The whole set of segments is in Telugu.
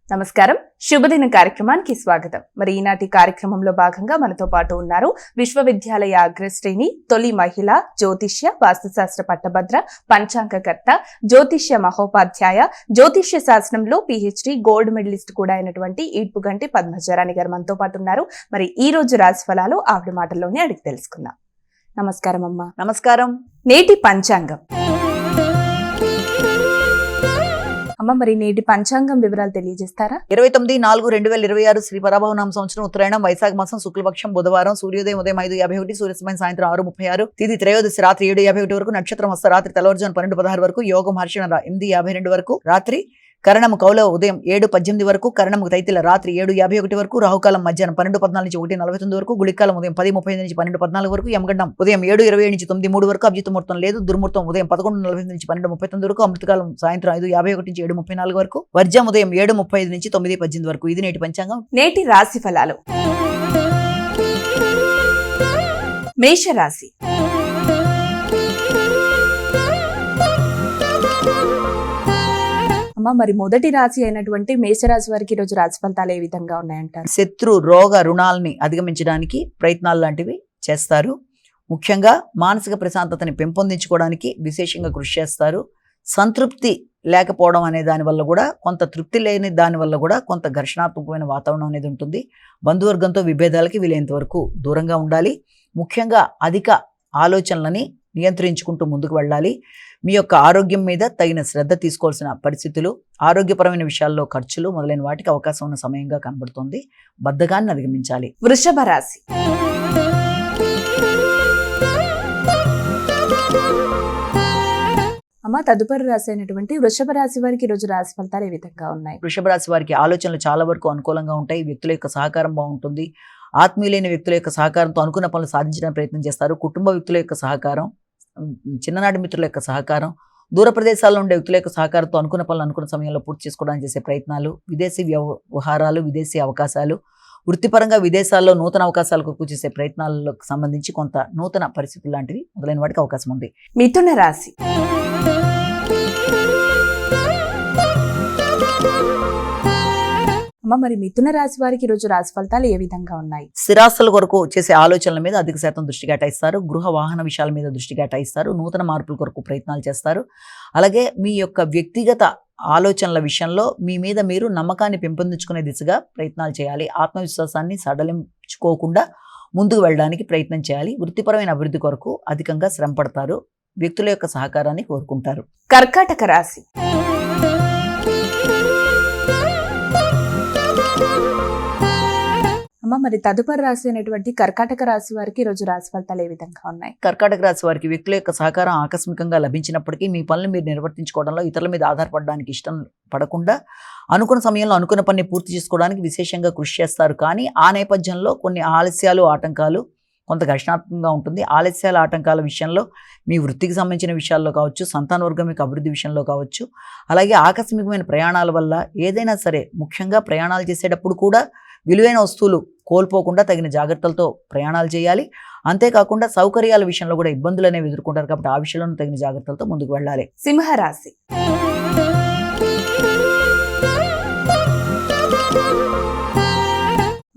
నమస్కారం. శుభదిన కార్యక్రమానికి స్వాగతం. మరి ఈనాటి కార్యక్రమంలో భాగంగా మనతో పాటు ఉన్నారు విశ్వవిద్యాలయ అగ్రశ్రేణి, తొలి మహిళ, జ్యోతిష్య, వాస్తుశాస్త్ర పట్టభద్ర, పంచాంగకర్త, జ్యోతిష్య మహోపాధ్యాయ, జ్యోతిష్య శాస్త్రంలో PhD గోల్డ్ మెడలిస్ట్ కూడా అయినటువంటి ఈడ్పుగంటి పద్మజారాణి గారు మనతో పాటు ఉన్నారు. మరి ఈ రోజు రాశి ఫలాలు ఆవిడ మాటల్లోనే అడిగి తెలుసుకుందాం. నమస్కారం అమ్మా. నమస్కారం. నేటి పంచాంగం అమ్మ, మరి నేటి పంచాంగం వివరాలు తెలియజేస్తారా? 29/4/2026 శ్రీ పరాభవనామ సంవత్సరం ఉత్తరాయణం వైశాఖ మాసం శుక్లపక్షం బుధవారం. సూర్యోదయం ఉదయం 5:51, సూర్యాస్తమయం సాయంత్రం 6:36, తిథి త్రయోదశి రాత్రి 7:51 వరకు, నక్షత్రం హస్త రాత్రి తెల్లవారుజామున 12:16 వరకు, యోగం హర్షణ 8:52 వరకు, రాత్రి కరణము కౌల ఉదయం 7:18 వరకు, కరణము తైతిల రాత్రి 7:51 వరకు, రాహుకాలం మధ్యాహ్నం 12:14 నుంచి 1:49 వరకు, గుళికాలం ఉదయం 10:35 నుంచి 12:14 వరకు, యమగండం ఉదయం 7:27 నుంచి 9:03 వరకు, అభిజిత్ ముహూర్తం లేదు, దుర్ముహూర్తం ఉదయం 11:45 నుంచి 12:39 వరకు, అమృతకాలం సాయంత్రం 5:51 నుంచి 7:34 వరకు, వర్జం ఉదయం 7:35 నుంచి 9:18 వరకు. ఇది నేటి పంచాంగం. నేటి రాశి ఫలాలు. మేషరాశి. అమ్మ, మరి మొదటి రాశి అయినటువంటి మేషరాశి వారికి ఈరోజు రాశి ఫలితాలు ఏ విధంగా ఉన్నాయంటారు? శత్రు రోగ రుణాలని అధిగమించడానికి ప్రయత్నాలు లాంటివి చేస్తారు. ముఖ్యంగా మానసిక ప్రశాంతతని పెంపొందించుకోవడానికి విశేషంగా కృషి చేస్తారు. సంతృప్తి లేకపోవడం అనే దానివల్ల కూడా, కొంత తృప్తి లేని దానివల్ల కూడా కొంత ఘర్షణాత్మకమైన వాతావరణం అనేది ఉంటుంది. బంధువర్గంతో విభేదాలకి వీలైనంత వరకు దూరంగా ఉండాలి. ముఖ్యంగా అధిక ఆలోచనలని నియంత్రించుకుంటూ ముందుకు వెళ్ళాలి. మీ యొక్క ఆరోగ్యం మీద తగిన శ్రద్ధ తీసుకోవాల్సిన పరిస్థితులు, ఆరోగ్యపరమైన విషయాల్లో ఖర్చులు మొదలైన వాటికి అవకాశం ఉన్న సమయంగా కనబడుతుంది. బద్ధకాన్ని అధిగమించాలి. వృషభ రాశి. అమ్మ, తదుపరి రాశి అయినటువంటి వృషభ రాశి వారికి ఈరోజు రాశి ఫలితాలు ఏ విధంగా ఉన్నాయి? వృషభ రాశి వారికి ఆలోచనలు చాలా వరకు అనుకూలంగా ఉంటాయి. వ్యక్తుల యొక్క సహకారం బాగుంటుంది. ఆత్మీయులైన వ్యక్తుల యొక్క సహకారంతో అనుకున్న పనులు సాధించడానికి ప్రయత్నం చేస్తారు. కుటుంబ వ్యక్తుల యొక్క సహకారం, చిన్ననాటి మిత్రుల యొక్క సహకారం, దూర ప్రదేశాల్లో ఉండే వ్యక్తుల యొక్క సహకారంతో అనుకున్న పనులు అనుకున్న సమయంలో పూర్తి చేసుకోవడానికి చేసే ప్రయత్నాలు, విదేశీ వ్యవహారాలు, విదేశీ అవకాశాలు, వృత్తిపరంగా విదేశాల్లో నూతన అవకాశాల కొరకు చేసే ప్రయత్నాలకు సంబంధించి కొంత నూతన పరిస్థితులు లాంటివి మొదలైన వాటికి అవకాశం ఉంది. మిథున రాశి. అమ్మ, మరి మిథున రాశి వారికి ఈరోజు రాశి ఫలితాలు ఏ విధంగా ఉన్నాయి? స్థిరాస్తుల కొరకు చేసే ఆలోచనల మీద అధిక శాతం దృష్టి కేటాయిస్తారు. గృహ వాహన విషయాల మీద దృష్టి కేటాయిస్తారు. నూతన మార్పుల కొరకు ప్రయత్నాలు చేస్తారు. అలాగే మీ యొక్క వ్యక్తిగత ఆలోచనల విషయంలో మీ మీద మీరు నమ్మకాన్ని పెంపొందించుకునే దిశగా ప్రయత్నాలు చేయాలి. ఆత్మవిశ్వాసాన్ని సడలించుకోకుండా ముందుకు వెళ్ళడానికి ప్రయత్నం చేయాలి. వృత్తిపరమైన అభివృద్ధి కొరకు అధికంగా శ్రమ పడతారు. వ్యక్తుల యొక్క సహకారాన్ని కోరుకుంటారు. కర్కాటక రాశి. అమ్మ, మరి తదుపరి రాశి అయినటువంటి కర్కాటక రాశి వారికి ఈరోజు రాశి ఫలితాలు ఏ విధంగా ఉన్నాయి? కర్కాటక రాశి వారికి వ్యక్తుల యొక్క సహకారం ఆకస్మికంగా లభించినప్పటికీ మీ పనులు మీరు నిర్వర్తించుకోవడంలో ఇతరుల మీద ఆధారపడడానికి ఇష్టం పడకుండా అనుకున్న సమయంలో అనుకున్న పని పూర్తి చేసుకోవడానికి విశేషంగా కృషి చేస్తారు. కానీ ఆ నేపథ్యంలో కొన్ని ఆలస్యాలు, ఆటంకాలు కొంత ఘర్షణాత్మకంగా ఉంటుంది. ఆలస్యాల, ఆటంకాల విషయంలో మీ వృత్తికి సంబంధించిన విషయాల్లో కావచ్చు, సంతానవర్గం యొక్క అభివృద్ధి విషయంలో కావచ్చు, అలాగే ఆకస్మికమైన ప్రయాణాల వల్ల ఏదైనా సరే, ముఖ్యంగా ప్రయాణాలు చేసేటప్పుడు కూడా విలువైన వస్తువులు కోల్పోకుండా తగిన జాగ్రత్తలతో ప్రయాణాలు చేయాలి. అంతేకాకుండా సౌకర్యాల విషయంలో కూడా ఇబ్బందులు అనేవి ఎదుర్కొంటారు. కాబట్టి ఆ విషయంలో తగిన జాగ్రత్తలతో ముందుకు వెళ్ళాలి. సింహరాశి.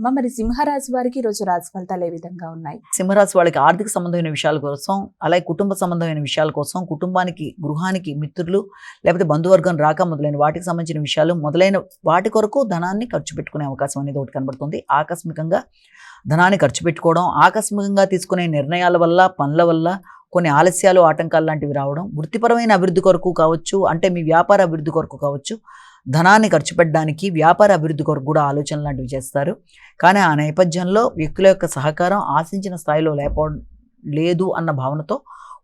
అమ్మ, మరి సింహరాశి వారికి ఈరోజు రాశి ఫలితాలు ఏ విధంగా ఉన్నాయి? సింహరాశి వాళ్ళకి ఆర్థిక సంబంధమైన విషయాల కోసం, అలాగే కుటుంబ సంబంధమైన విషయాల కోసం, కుటుంబానికి, గృహానికి, మిత్రులు లేకపోతే బంధువర్గం రాక మొదలైన వాటికి సంబంధించిన విషయాలు మొదలైన వాటి కొరకు ధనాన్ని ఖర్చు పెట్టుకునే అవకాశం అనేది ఒకటి కనబడుతుంది. ఆకస్మికంగా ధనాన్ని ఖర్చు పెట్టుకోవడం, ఆకస్మికంగా తీసుకునే నిర్ణయాల వల్ల, పనుల వల్ల కొన్ని ఆలస్యాలు, ఆటంకాలు లాంటివి రావడం, వృత్తిపరమైన అభివృద్ధి కొరకు కావచ్చు, అంటే మీ వ్యాపార అభివృద్ధి కొరకు కావచ్చు, ధనాన్ని ఖర్చు పెట్టడానికి, వ్యాపార అభివృద్ధి కొరకు కూడా ఆలోచనలు లాంటివి చేస్తారు. కానీ ఆ నేపథ్యంలో వ్యక్తుల యొక్క సహకారం ఆశించిన స్థాయిలో లేదు అన్న భావనతో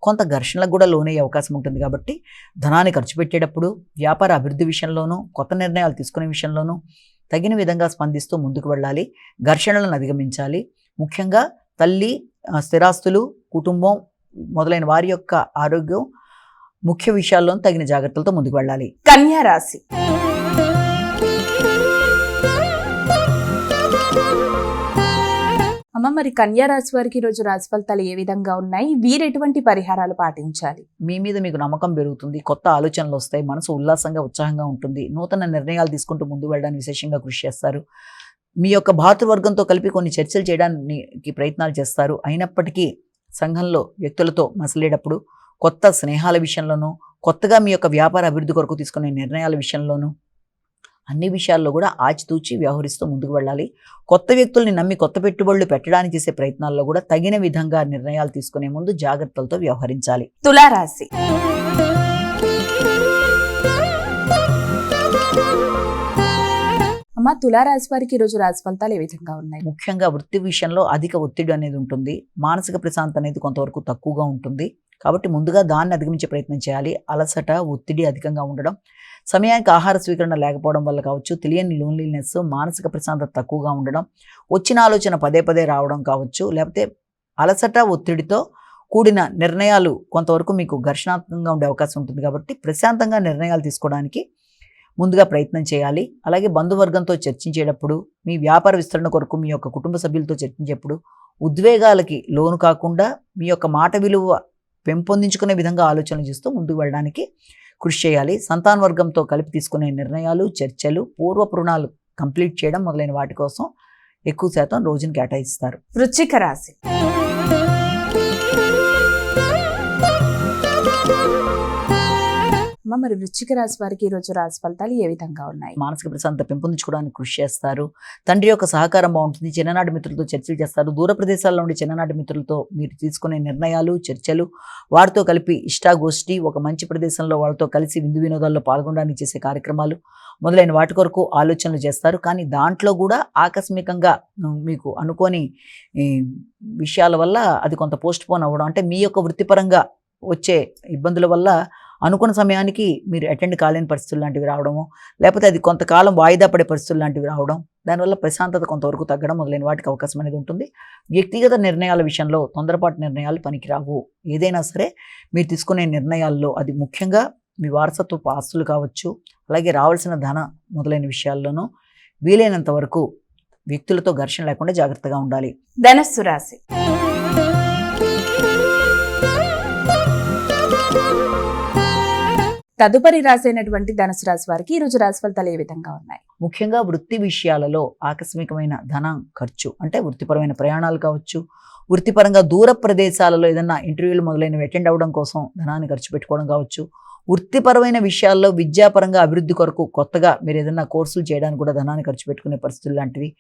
కొంత ఘర్షణలకు కూడా లోనయ్యే అవకాశం ఉంటుంది. కాబట్టి ధనాన్ని ఖర్చు పెట్టేటప్పుడు, వ్యాపార అభివృద్ధి విషయంలోనూ, కొత్త నిర్ణయాలు తీసుకునే విషయంలోనూ తగిన విధంగా స్పందిస్తూ ముందుకు వెళ్ళాలి. ఘర్షణలను అధిగమించాలి. ముఖ్యంగా తల్లి, స్థిరాస్తులు, కుటుంబం మొదలైన వారి యొక్క ఆరోగ్యం ముఖ్య విషయాల్లో తగిన జాగ్రత్తలతో ముందుకు వెళ్ళాలి. కన్యా రాశి. అమ్మ మరి కన్యా రాశి వారికి ఈ రోజు రాశి ఫలితాలు ఏ విధంగా ఉన్నాయి, వీరు ఎటువంటి పరిహారాలు పాటించాలి? మీ మీద మీకు నమ్మకం పెరుగుతుంది, కొత్త ఆలోచనలు వస్తాయి, మనసు ఉల్లాసంగా ఉత్సాహంగా ఉంటుంది, నూతన నిర్ణయాలు తీసుకుంటూ ముందు వెళ్ళడానికి విశేషంగా కృషి చేస్తారు. మీ యొక్క భాతృవర్గంతో కలిపి కొన్ని చర్చలు చేయడానికి ప్రయత్నాలు చేస్తారు. అయినప్పటికీ సంఘంలో వ్యక్తులతో మసలేటప్పుడు కొత్త స్నేహాల విషయంలోనూ, కొత్తగా మీ యొక్క వ్యాపార అభివృద్ధి కొరకు తీసుకునే నిర్ణయాల విషయంలోనూ, అన్ని విషయాల్లో కూడా ఆచితూచి వ్యవహరిస్తూ ముందుకు వెళ్ళాలి. కొత్త వ్యక్తుల్ని నమ్మి కొత్త పెట్టుబడులు పెట్టడానికి చేసే ప్రయత్నాల్లో కూడా తగిన విధంగా నిర్ణయాలు తీసుకునే ముందు జాగ్రత్తలతో వ్యవహరించాలి. తులారాశి. అమ్మ తులారాశి వారికి ఈ రోజు రాశి ఫలితాలు ఏ విధంగా ఉన్నాయి? ముఖ్యంగా వృత్తి విషయంలో అధిక ఒత్తిడి అనేది ఉంటుంది, మానసిక ప్రశాంతత అనేది కొంతవరకు తక్కువగా ఉంటుంది. కాబట్టి ముందుగా దాన్ని అధిగమించే ప్రయత్నం చేయాలి. అలసట, ఒత్తిడి అధికంగా ఉండడం, సమయానికి ఆహార స్వీకరణ లేకపోవడం వల్ల కావచ్చు, తెలియని లోన్లీనెస్, మానసిక ప్రశాంతత తక్కువగా ఉండడం, వచ్చిన ఆలోచన పదే పదే రావడం కావచ్చు, లేకపోతే అలసట, ఒత్తిడితో కూడిన నిర్ణయాలు కొంతవరకు మీకు ఘర్షణాత్మకంగా ఉండే అవకాశం ఉంటుంది. కాబట్టి ప్రశాంతంగా నిర్ణయాలు తీసుకోవడానికి ముందుగా ప్రయత్నం చేయాలి. అలాగే బంధువర్గంతో చర్చించేటప్పుడు, మీ వ్యాపార విస్తరణ కొరకు మీ యొక్క కుటుంబ సభ్యులతో చర్చించేటప్పుడు ఉద్వేగాలకి లోను కాకుండా మీ యొక్క మాట విలువ పెంపొందించుకునే విధంగా ఆలోచనలు చేస్తూ ముందుకు వెళ్ళడానికి కృషి చేయాలి. సంతాన వర్గంతో కలిపి తీసుకునే నిర్ణయాలు, చర్చలు, పూర్వపు రుణాలు కంప్లీట్ చేయడం మొదలైన వాటి కోసం ఎక్కువ శాతం రోజును కేటాయిస్తారు. వృశ్చిక రాశి. అమ్మ మరి వృశ్చిక రాశి వారికి ఈ రోజు రాశి ఫలితాలు ఏ విధంగా ఉన్నాయి? మానసిక ప్రశాంతత పెంపొందించుకోవడానికి కృషి చేస్తారు. తండ్రి యొక్క సహకారం బాగుంటుంది. చిన్ననాటి మిత్రులతో చర్చలు చేస్తారు. దూర ప్రదేశాల్లో ఉండే చిన్ననాటి మిత్రులతో మీరు తీసుకునే నిర్ణయాలు, చర్చలు, వారితో కలిపి ఇష్టాగోష్ఠి, ఒక మంచి ప్రదేశంలో వాళ్ళతో కలిసి విందు వినోదాల్లో పాల్గొనడానికి చేసే కార్యక్రమాలు మొదలైన వాటి కొరకు ఆలోచనలు చేస్తారు. కానీ దాంట్లో కూడా ఆకస్మికంగా మీకు అనుకోని విషయాల వల్ల అది కొంత పోస్ట్ పోన్ అవ్వడం, అంటే మీ యొక్క వృత్తిపరంగా వచ్చే ఇబ్బందుల వల్ల అనుకున్న సమయానికి మీరు అటెండ్ కాలేని పరిస్థితులు లాంటివి రావడము, లేకపోతే అది కొంతకాలం వాయిదా పడే పరిస్థితులు లాంటివి రావడం, దానివల్ల ప్రశాంతత కొంతవరకు తగ్గడం మొదలైన వాటికి అవకాశం అనేది ఉంటుంది. వ్యక్తిగత నిర్ణయాల విషయంలో తొందరపాటు నిర్ణయాలు పనికిరావు. ఏదైనా సరే మీరు తీసుకునే నిర్ణయాల్లో, అది ముఖ్యంగా మీ వారసత్వపు ఆస్తులు కావచ్చు, అలాగే రావాల్సిన ధన మొదలైన విషయాల్లోనూ వీలైనంత వరకు వ్యక్తులతో ఘర్షణ లేకుండా జాగ్రత్తగా ఉండాలి. ధనస్సు రాశి. తదుపరి రాశి అయినటువంటి ధనుసు రాశి వారికి ఈ రోజు రాశి ఫలితాలు ఏ విధంగా ఉన్నాయి? ముఖ్యంగా వృత్తి విషయాలలో ఆకస్మికమైన ధన ఖర్చు, అంటే వృత్తిపరమైన ప్రయాణాలు కావచ్చు, వృత్తిపరంగా దూర ప్రదేశాలలో ఏదైనా ఇంటర్వ్యూలు మొదలైనవి అటెండ్ అవ్వడం కోసం ధనాన్ని ఖర్చు పెట్టుకోవడం కావచ్చు, వృత్తిపరమైన విషయాల్లో విద్యాపరంగా అభివృద్ధి కొరకు కొత్తగా మీరు ఏదైనా కోర్సులు చేయడానికి కూడా ధనాన్ని ఖర్చు పెట్టుకునే పరిస్థితులు లాంటివి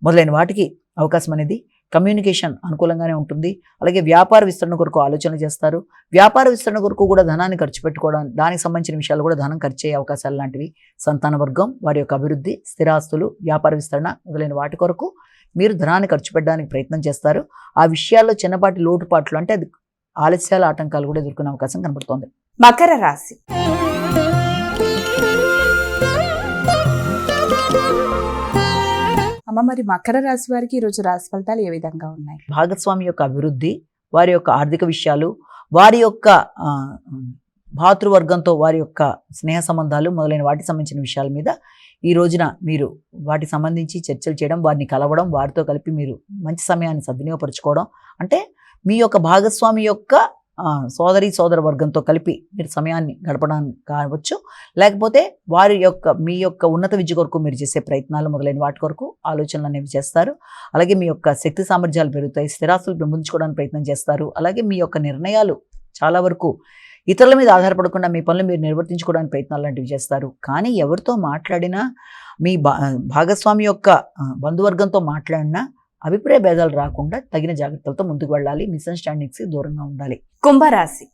మొదలైన వాటికి అవకాశం అనేది. కమ్యూనికేషన్ అనుకూలంగానే ఉంటుంది. అలాగే వ్యాపార విస్తరణ కొరకు ఆలోచన చేస్తారు. వ్యాపార విస్తరణ కొరకు కూడా ధనాన్ని ఖర్చు పెట్టుకోవడం, దానికి సంబంధించిన విషయాలు కూడా ధనం ఖర్చు అయ్యే అవకాశాలు లాంటివి. సంతాన వర్గం, వారి యొక్క అభివృద్ధి, స్థిరాస్తులు, వ్యాపార విస్తరణ మొదలైన వాటి కొరకు మీరు ధనాన్ని ఖర్చు పెట్టడానికి ప్రయత్నం చేస్తారు. ఆ విషయాల్లో చిన్నపాటి లోటుపాట్లు, అంటే అది ఆలస్యాల ఆటంకాలు కూడా ఎదుర్కొనే అవకాశం కనబడుతోంది. మకర రాశి. అమ్మ మరి మకర రాశి వారికి ఈ రోజు రాశి ఫలితాలు ఏ విధంగా ఉన్నాయి? భాగస్వామి యొక్క అభివృద్ధి, వారి యొక్క ఆర్థిక విషయాలు, వారి యొక్క భాతృవర్గంతో వారి యొక్క స్నేహ సంబంధాలు మొదలైన వాటికి సంబంధించిన విషయాల మీద ఈ రోజున మీరు వాటికి సంబంధించి చర్చలు చేయడం, వారిని కలవడం, వారితో కలిపి మీరు మంచి సమయాన్ని సద్వినియోగపరచుకోవడం, అంటే మీ యొక్క భాగస్వామి యొక్క సోదరి సోదర వర్గంతో కలిపి మీరు సమయాన్ని గడపడానికి కావచ్చు, లేకపోతే వారి యొక్క మీ యొక్క ఉన్నత విద్య కొరకు మీరు చేసే ప్రయత్నాలు మొదలైన వాటి కొరకు ఆలోచనలు అనేవి చేస్తారు. అలాగే మీ యొక్క శక్తి సామర్థ్యాలు పెరుగుతాయి, స్థిరాస్తులు పెంపొందించుకోవడానికి ప్రయత్నం చేస్తారు. అలాగే మీ యొక్క నిర్ణయాలు చాలా వరకు ఇతరుల మీద ఆధారపడకుండా మీ పనులు మీరు నిర్వర్తించుకోవడానికి ప్రయత్నాలు లాంటివి చేస్తారు. కానీ ఎవరితో మాట్లాడినా, మీ భాగస్వామి యొక్క బంధువర్గంతో మాట్లాడినా అభిప్రాయ భేదాలు రాకుండా తగిన జాగ్రత్తలతో ముందుకు వెళ్ళాలి. మిస్అండర్స్టాండింగ్స్ దూరంగా ఉండాలి. కుంభరాశి.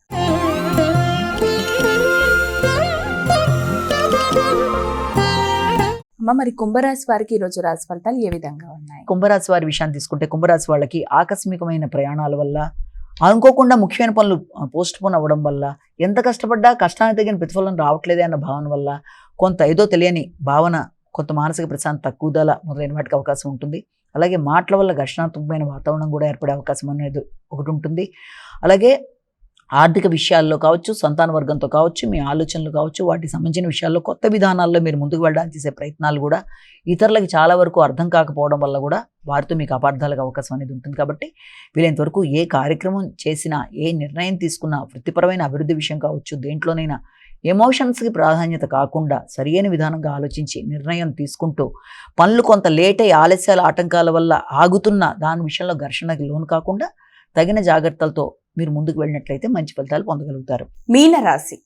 అమ్మ మరి కుంభరాశి వారికి ఈ రోజు రాశి ఫలితాలు ఏ విధంగా ఉన్నాయి? కుంభరాశి వారి విషయాన్ని తీసుకుంటే, కుంభరాశి వాళ్ళకి ఆకస్మికమైన ప్రయాణాల వల్ల, అనుకోకుండా ముఖ్యమైన పనులు పోస్ట్ పోన్ అవ్వడం వల్ల, ఎంత కష్టపడ్డా కష్టానికి తగిన ప్రతిఫలం రావట్లేదే అన్న భావన వల్ల కొంత ఏదో తెలియని భావన, కొంత మానసిక ప్రశాంతత తక్కువదల మొదలైన వాటికి అవకాశం ఉంటుంది. అలాగే మాటల వల్ల ఘర్షణాత్మకమైన వాతావరణం కూడా ఏర్పడే అవకాశం అనేది ఒకటి ఉంటుంది. అలాగే ఆర్థిక విషయాల్లో కావచ్చు, సంతాన వర్గంతో కావచ్చు, మీ ఆలోచనలు కావచ్చు, వాటికి సంబంధించిన విషయాల్లో కొత్త విధానాల్లో మీరు ముందుకు వెళ్ళడానికి చేసే ప్రయత్నాలు కూడా ఇతరులకి చాలా వరకు అర్థం కాకపోవడం వల్ల కూడా వారితో మీకు అపార్థాలకు అవకాశం అనేది ఉంటుంది. కాబట్టి వీలైనంత వరకు ఏ కార్యక్రమం చేసినా, ఏ నిర్ణయం తీసుకున్నా, వృత్తిపరమైన అభివృద్ధి విషయం కావచ్చు, దేంట్లోనైనా ఎమోషన్స్కి ప్రాధాన్యత కాకుండా సరియైన విధానంగా ఆలోచించి నిర్ణయం తీసుకుంటూ పనులు కొంత లేట్ అయ్యి ఆలస్యాల ఆటంకాల వల్ల ఆగుతున్న దాని విషయంలో ఘర్షణకి లోను కాకుండా తగిన జాగ్రత్తలతో మీరు ముందుకు వెళ్ళినట్లయితే మంచి ఫలితాలు పొందగలుగుతారు. మీనరాశి.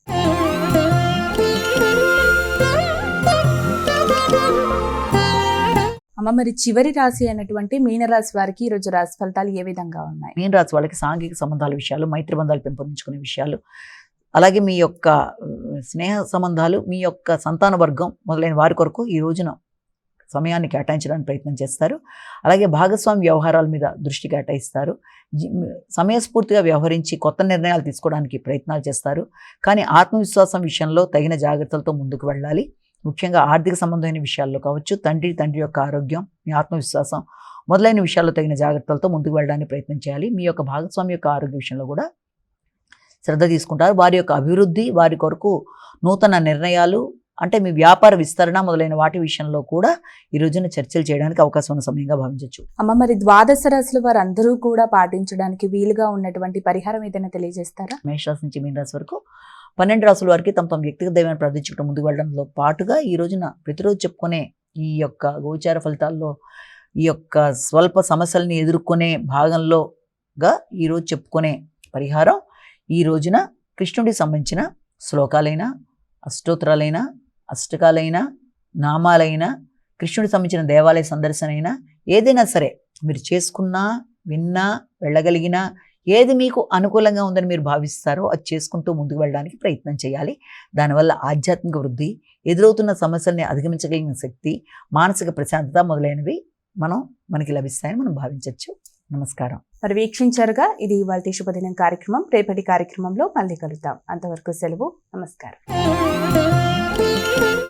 అమ్మ, మరి చివరి రాశి అయినటువంటి మీనరాశి వారికి ఈ రోజు రాశి ఫలితాలు ఏ విధంగా ఉన్నాయి? మీనరాశి వాళ్ళకి సాంఘిక సంబంధాల విషయాలు, మైత్రి బంధాలు పెంపొందించుకునే విషయాలు, అలాగే మీ యొక్క స్నేహ సంబంధాలు, మీ యొక్క సంతాన వర్గం మొదలైన వారి కొరకు ఈ రోజున సమయాన్ని కేటాయించడానికి ప్రయత్నం చేస్తారు. అలాగే భాగస్వామి వ్యవహారాల మీద దృష్టి కేటాయిస్తారు. సమయస్ఫూర్తిగా వ్యవహరించి కొత్త నిర్ణయాలు తీసుకోవడానికి ప్రయత్నాలు చేస్తారు. కానీ ఆత్మవిశ్వాసం విషయంలో తగిన జాగ్రత్తలతో ముందుకు వెళ్ళాలి. ముఖ్యంగా ఆర్థిక సంబంధమైన విషయాల్లో కావచ్చు, తండ్రి యొక్క ఆరోగ్యం, మీ ఆత్మవిశ్వాసం మొదలైన విషయాల్లో తగిన జాగ్రత్తలతో ముందుకు వెళ్ళడానికి ప్రయత్నం చేయాలి. మీ యొక్క భాగస్వామి యొక్క ఆరోగ్య విషయంలో కూడా శ్రద్ధ తీసుకుంటారు. వారి యొక్క అభివృద్ధి, వారి కొరకు నూతన నిర్ణయాలు, అంటే మీ వ్యాపార విస్తరణ మొదలైన వాటి విషయంలో కూడా ఈ రోజున చర్చలు చేయడానికి అవకాశం ఉన్న సమయంగా భావించవచ్చు. అమ్మ, మరి ద్వాదశ రాశుల వారు అందరూ కూడా పాటించడానికి వీలుగా ఉన్నటువంటి పరిహారం ఏదైనా తెలియజేస్తారా? మేషరాశి నుంచి మీనరాశి వరకు 12 రాశుల వారికి తమ వ్యక్తిగత దైవాన్ని ప్రార్థించుకుంటూ ముందుకు వెళ్ళడంలో పాటుగా ఈ రోజున ప్రతిరోజు చెప్పుకునే ఈ యొక్క గోచార ఫలితాల్లో ఈ యొక్క స్వల్ప సమస్యల్ని ఎదుర్కొనే భాగంలోగా ఈరోజు చెప్పుకునే పరిహారం, ఈ రోజున కృష్ణుడికి సంబంధించిన శ్లోకాలైనా, అష్టోత్తరాలైనా, అష్టకాలైనా, నామాలైనా, కృష్ణుడికి సంబంధించిన దేవాలయ సందర్శన అయినా ఏదైనా సరే మీరు చేసుకున్నా, విన్నా, వెళ్ళగలిగినా, ఏది మీకు అనుకూలంగా ఉందని మీరు భావిస్తారో అది చేసుకుంటూ ముందుకు వెళ్ళడానికి ప్రయత్నం చేయాలి. దానివల్ల ఆధ్యాత్మిక వృద్ధి, ఎదురవుతున్న సమస్యల్ని అధిగమించగలిగిన శక్తి, మానసిక ప్రశాంతత మొదలైనవి మనకి లభిస్తాయని మనం భావించవచ్చు. నమస్కారం. మరి వీక్షించారుగా, ఇది ఇవాల్టి శుభదినం కార్యక్రమం. రేపటి కార్యక్రమంలో మళ్ళీ కలుద్దాం. అంతవరకు సెలవు. నమస్కారం.